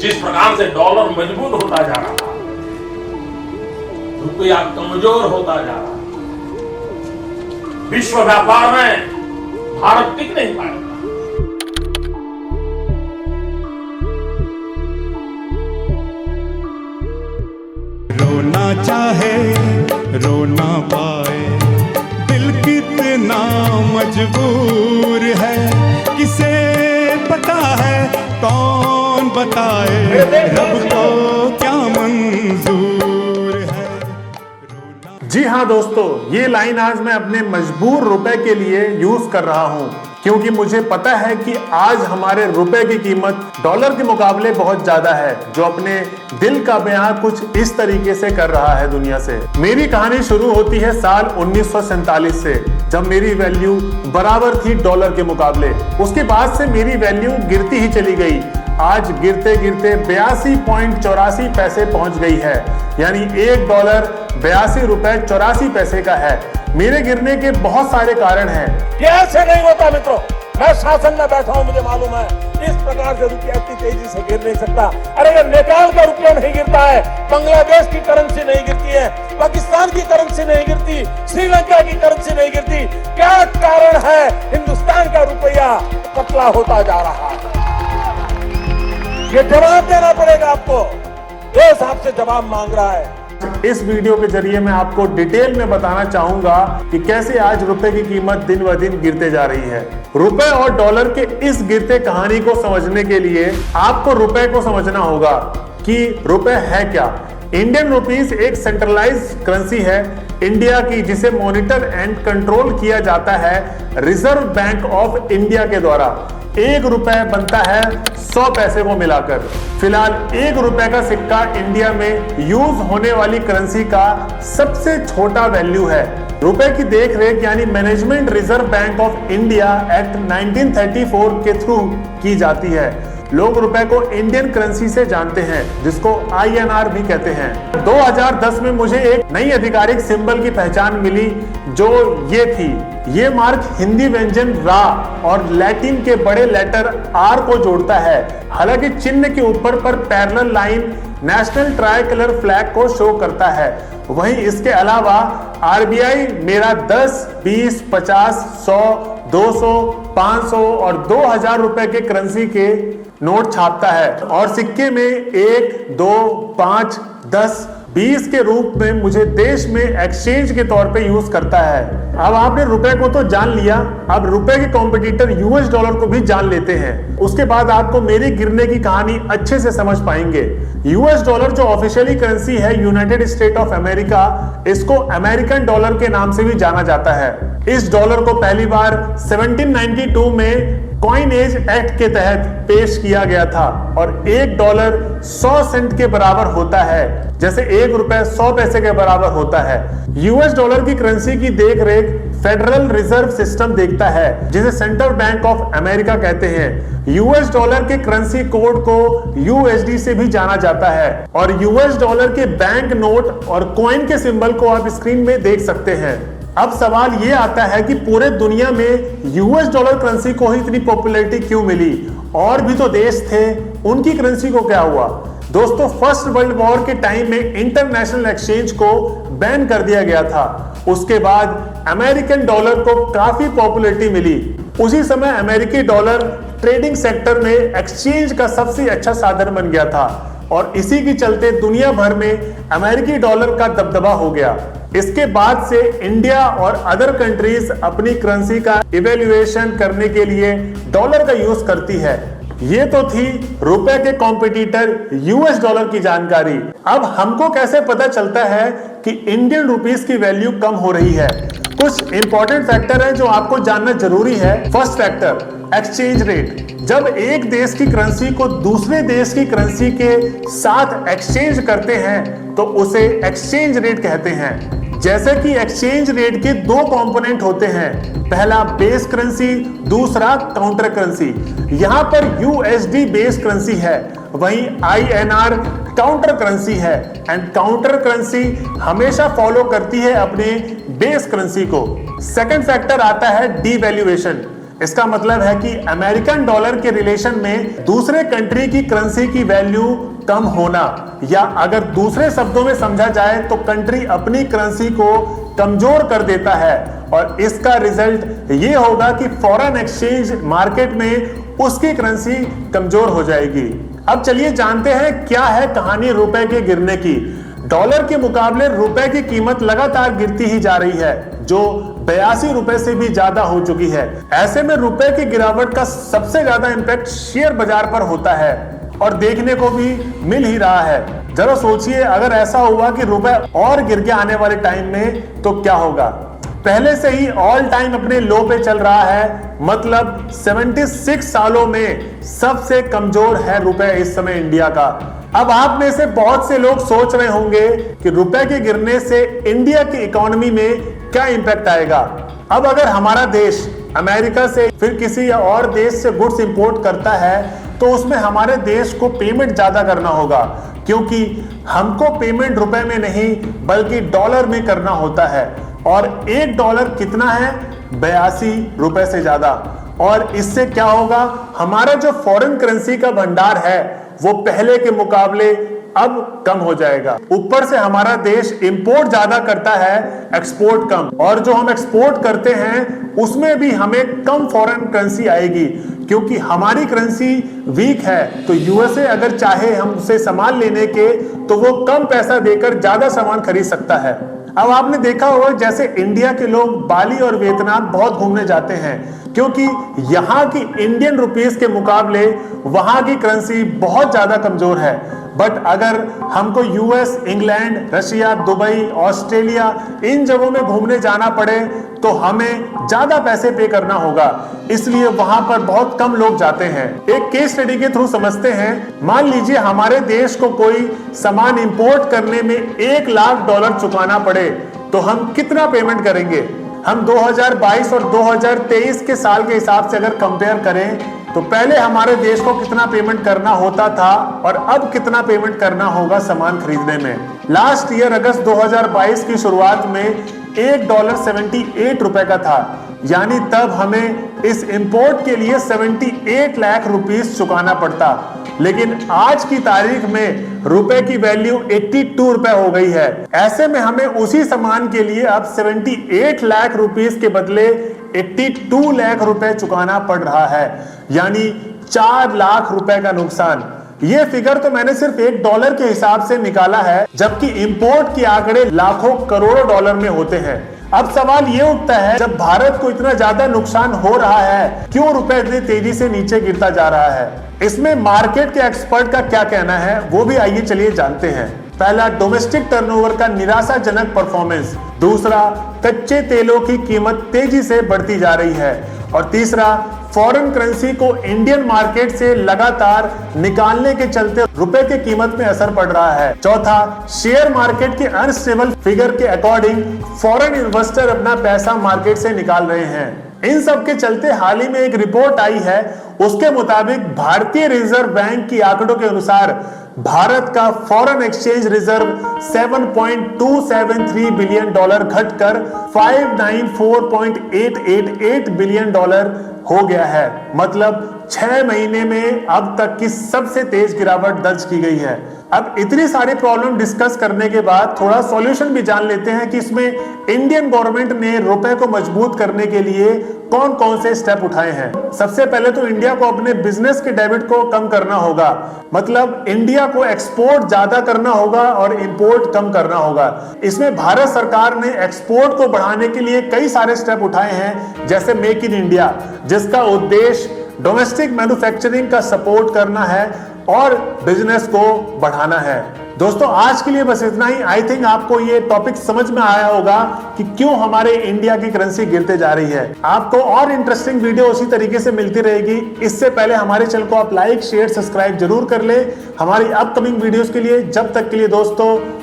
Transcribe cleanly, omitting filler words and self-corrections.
जिस प्रकार से डॉलर मजबूत होता जा रहा है, रुपया कमजोर होता जा रहा है, विश्व व्यापार में भारत टिक नहीं पाएगा। रोना चाहे रो ना पाए, दिल कितना मजबूर है, किसे पता है कौन बताए, रब को क्या मंजूर है। जी हाँ दोस्तों, ये लाइन आज मैं अपने मजबूर रुपए के लिए यूज कर रहा हूँ, क्योंकि मुझे पता है कि आज हमारे रुपए की कीमत डॉलर के मुकाबले बहुत ज्यादा है, जो अपने दिल का बयां कुछ इस तरीके से कर रहा है दुनिया से। मेरी कहानी शुरू होती है साल 1947 से, जब मेरी वैल्यू बराबर थी डॉलर के मुकाबले। उसके बाद से मेरी वैल्यू गिरती ही चली गई। आज गिरते गिरते 82.84 पैसे पहुंच गई है, यानी $1 82 रुपए 84 पैसे का है। मेरे गिरने के बहुत सारे कारण हैं। कैसे नहीं होता मित्रों, मैं शासन में बैठा हूं, मुझे मालूम है इस प्रकार से रुपया इतनी तेजी से गिर नहीं सकता। अरे अगर नेपाल का रुपया नहीं गिरता है, बांग्लादेश की करेंसी नहीं गिरती है, पाकिस्तान की करेंसी नहीं गिरती, श्रीलंका की करेंसी नहीं गिरती, क्या कारण है हिंदुस्तान का रुपया पतला होता जा रहा है? ये जवाब देना पड़ेगा आपको। देश आपसे जवाब मांग रहा है। इस वीडियो के जरिए मैं आपको डिटेल में बताना चाहूंगा कि कैसे आज रुपए की कीमत दिन ब दिन गिरते जा रही है। रुपए और डॉलर के इस गिरते कहानी को समझने के लिए आपको रुपए को समझना होगा कि रुपए है क्या। इंडियन रुपीस एक सेंट्रलाइज करेंसी है इंडिया की, जिसे मॉनिटर एंड कंट्रोल किया जाता है रिजर्व बैंक ऑफ इंडिया के द्वारा। ₹1 बनता है 100 पैसे को मिलाकर। फिलहाल ₹1 का सिक्का इंडिया में यूज होने वाली करेंसी का सबसे छोटा वैल्यू है। रुपए की देख रेख यानी management reserve bank of India act 1934 के थ्रू की जाती है। लोग रुपए को इंडियन करेंसी से जानते हैं, जिसको INR भी कहते हैं। 2010 में मुझे एक नई आधिकारिक सिंबल की पहचान मिली, जो ये थी। ये मार्क हिंदी व्यंजन रा और लैटिन के बड़े लेटर R को जोड़ता है। हालांकि चिन्ह के ऊपर पर parallel line national try colour flag को शो करता है। वहीं इसके अलावा RBI मेरा 10, 20, 50, 100, 200, 500 और 2000 रुपए के करेंसी के नोट छापता है, और सिक्के में 1, 2, 5, 10, 20 के रूप में मुझे देश में एक्सचेंज के तौर पे यूज करता है। अब आपने रुपए को तो जान लिया, अब रुपए के कॉम्पिटिटर US डॉलर को भी जान लेते हैं। उसके बाद आपको मेरी गिरने की कहानी अच्छे से समझ पाएंगे। US डॉलर जो ऑफिशियली करेंसी है यूनाइटेड स्टेट ऑफ अमेरिका, इसको अमेरिकन डॉलर के नाम से भी जाना जाता है। इस डॉलर को पहली बार 1792 में कॉइनेज एक्ट के तहत पेश किया गया था, और $1 100 सेंट के बराबर होता है, जैसे ₹1 100 पैसे के बराबर होता है। US डॉलर की करेंसी की देख रेख फेडरल रिजर्व सिस्टम देखता है, जिसे सेंट्रल बैंक ऑफ अमेरिका कहते हैं। US डॉलर के करेंसी कोड को USD से भी जाना जाता है, और US डॉलर के बैंक नोट और कॉइन के सिंबल को आप स्क्रीन में देख सकते हैं। अब सवाल ये आता है कि पूरे दुनिया में US डॉलर करेंसी को ही इतनी पॉपुलैरिटी क्यों मिली? और भी तो देश थे, उनकी करेंसी को क्या हुआ? दोस्तों, फर्स्ट वर्ल्ड वॉर के टाइम में इंटरनेशनल एक्सचेंज को बैन कर दिया गया था। उसके बाद अमेरिकन डॉलर को काफी पॉपुलैरिटी मिली। उसी समय अमेरिकी डॉलर ट्रेडिंग सेक्टर में एक्सचेंज का सबसे अच्छा साधन बन गया था, और इसी के चलते दुनिया भर में अमेरिकी डॉलर का दबदबा हो गया। इसके बाद से इंडिया और अदर कंट्रीज अपनी करेंसी का इवैल्यूएशन करने के लिए डॉलर का यूज करती है। ये तो थी रुपए के कॉम्पिटिटर US डॉलर की जानकारी। अब हमको कैसे पता चलता है कि इंडियन रुपीस की वैल्यू कम हो रही है? कुछ इंपॉर्टेंट फैक्टर हैं जो आपको जानना जरूरी है। First factor, exchange rate. जब एक देश की करेंसी को दूसरे देश की करेंसी के साथ एक्सचेंज करते हैं तो उसे एक्सचेंज रेट कहते हैं। जैसे कि एक्सचेंज रेट के 2 कंपोनेंट होते हैं, पहला बेस करेंसी, दूसरा काउंटर करेंसी। यहां पर USD बेस करेंसी है, वहीं INR काउंटर करेंसी है, एंड काउंटर करेंसी हमेशा फॉलो करती है अपने बेस करेंसी को। सेकंड फैक्टर आता है डीवैल्यूएशन। इसका मतलब है कि अमेरिकन डॉलर के रिलेशन में दूसरे कंट्री की करेंसी की वैल्यू कम होना, या अगर दूसरे शब्दों में समझा जाए तो कंट्री अपनी करेंसी को कमजोर कर देता है और इसका रिजल्ट ये होगा कि फॉरेन एक्सचेंज मार्केट में उसकी करेंसी कमजोर हो जाएगी। अब चलिए जानते हैं क्या है कहानी रुपए के गिरने की। डॉलर के मुकाबले रुपए की कीमत लगातार गिरती ही जा रही है, जो 82 रुपए से भी ज्यादा हो चुकी है। ऐसे में रुपए की गिरावट का सबसे ज्यादा इंपैक्ट शेयर बाजार पर होता है और देखने को भी मिल ही रहा है। जरा सोचिए, अगर ऐसा हुआ कि रुपए और गिर के आने वाले टाइम में तो क्या होगा। पहले से ही ऑल टाइम अपने लो पे चल रहा है, मतलब 76 सालों में सबसे कमजोर है रुपए इस समय इंडिया का। अब आप में से बहुत से लोग सोच रहे होंगे कि रुपए के गिरने से इंडिया की इकोनॉमी में क्या इंपैक्ट आएगा। अब अगर हमारा देश अमेरिका से फिर किसी और देश से गुड्स इंपोर्ट करता है तो उसमें हमारे देश को पेमेंट ज्यादा करना होगा, क्योंकि हमको पेमेंट रुपए में नहीं बल्कि डॉलर में करना होता है। और $1 कितना है? 82 रुपए से ज्यादा। और इससे क्या होगा, हमारा जो फॉरेन करेंसी का भंडार है वो पहले के मुकाबले अब कम हो जाएगा। ऊपर से हमारा देश इंपोर्ट ज्यादा करता है, एक्सपोर्ट कम, और जो हम एक्सपोर्ट करते हैं उसमें भी हमें कम फॉरेन करेंसी आएगी, क्योंकि हमारी करेंसी वीक है। तो यूएसए अगर चाहे हमसे सामान लेने के तो वो कम पैसा देकर ज्यादा सामान खरीद सकता है। अब आपने देखा होगा जैसे इंडिया के लोग बाली और वियतनाम बहुत घूमने जाते हैं, क्योंकि यहाँ की इंडियन रुपीस के मुकाबले वहां की करेंसी बहुत ज्यादा कमजोर है। बट अगर हमको US, England, Russia, Dubai, Australia इन जगहों में घूमने जाना पड़े तो हमें ज्यादा पैसे पे करना होगा, इसलिए वहां पर बहुत कम लोग जाते हैं। एक केस स्टडी के थ्रू समझते हैं। मान लीजिए हमारे देश को कोई सामान इंपोर्ट करने में $1 लाख चुकाना पड़े तो हम कितना पेमेंट करेंगे। हम 2022 और 2023 के साल के हिसाब से अगर कंपेयर करें तो पहले हमारे देश को कितना पेमेंट करना होता था और अब कितना पेमेंट करना होगा सामान खरीदने में। लास्ट ईयर अगस्त 2022 की शुरुआत में $1 78 रुपए का था, यानी तब हमें इस इंपोर्ट के लिए 78 लाख रुपीस चुकाना पड़ता। लेकिन आज की तारीख में रुपए की वैल्यू 82 रुपए हो गई है। ऐसे में हमें उसी सामान के लिए अब 78 लाख रुपीस के बदले 82 लाख रुपए चुकाना पड़ रहा है, यानी 4 लाख रुपए का नुकसान। ये फिगर तो मैंने सिर्फ $1 के हिसाब से निकाला है, जबकि इंपोर्ट के आंकड़े लाखों करोड़ों डॉलर में होते हैं। अब सवाल ये उठता है, जब भारत को इतना ज्यादा नुकसान हो रहा है, क्यों रुपए इतनी तेजी से नीचे गिरता जा रहा है? इसमें मार्केट के एक्सपर्ट का क्या कहना है वो भी आइए चलिए जानते हैं। पहला, डोमेस्टिक टर्नओवर का निराशाजनक परफॉर्मेंस। दूसरा, कच्चे तेलों की कीमत तेजी से बढ़ती जा रही है। और तीसरा, फॉरेन करेंसी को इंडियन मार्केट से लगातार निकालने के चलते रुपए की कीमत में असर पड़ रहा है। चौथा, शेयर मार्केट के अनस्टेबल फिगर के अकॉर्डिंग फॉरेन इन्वेस्टर अपना पैसा मार्केट से निकाल रहे हैं। इन सब के चलते हाल ही में एक रिपोर्ट आई है, उसके मुताबिक भारतीय रिजर्व बैंक की आंकड़ों के अनुसार भारत का फॉरेन एक्सचेंज रिजर्व $7.273 बिलियन घटकर $594.888 बिलियन हो गया है। मतलब 6 महीने में अब तक की सबसे तेज गिरावट दर्ज की गई है। अब इतनी सारी प्रॉब्लम डिस्कस करने के बाद थोड़ा सॉल्यूशन भी जान लेते हैं कि इसमें इंडियन गवर्नमेंट ने रुपए को मजबूत करने के लिए कौन कौन से स्टेप उठाए हैं। सबसे पहले तो इंडिया को अपने बिजनेस के डेबिट को कम करना होगा, मतलब इंडिया को एक्सपोर्ट ज्यादा करना होगा और इंपोर्ट कम करना होगा। इसमें भारत सरकार ने एक्सपोर्ट को बढ़ाने के लिए कई सारे स्टेप उठाए हैं, जैसे मेक इन इंडिया, जिसका उद्देश्य डोमेस्टिक मैन्युफैक्चरिंग का सपोर्ट करना है और बिजनेस को बढ़ाना है। दोस्तों आज के लिए बस इतना ही। आई थिंक आपको ये टॉपिक समझ में आया होगा कि क्यों हमारे इंडिया की करेंसी गिरते जा रही है। आपको और इंटरेस्टिंग वीडियो उसी तरीके से मिलती रहेगी। इससे पहले हमारे चैनल को आप लाइक, शेयर, सब्सक्राइब जरूर कर ले हमारी अपकमिंग वीडियोस के लिए। जब तक के लिए दोस्तों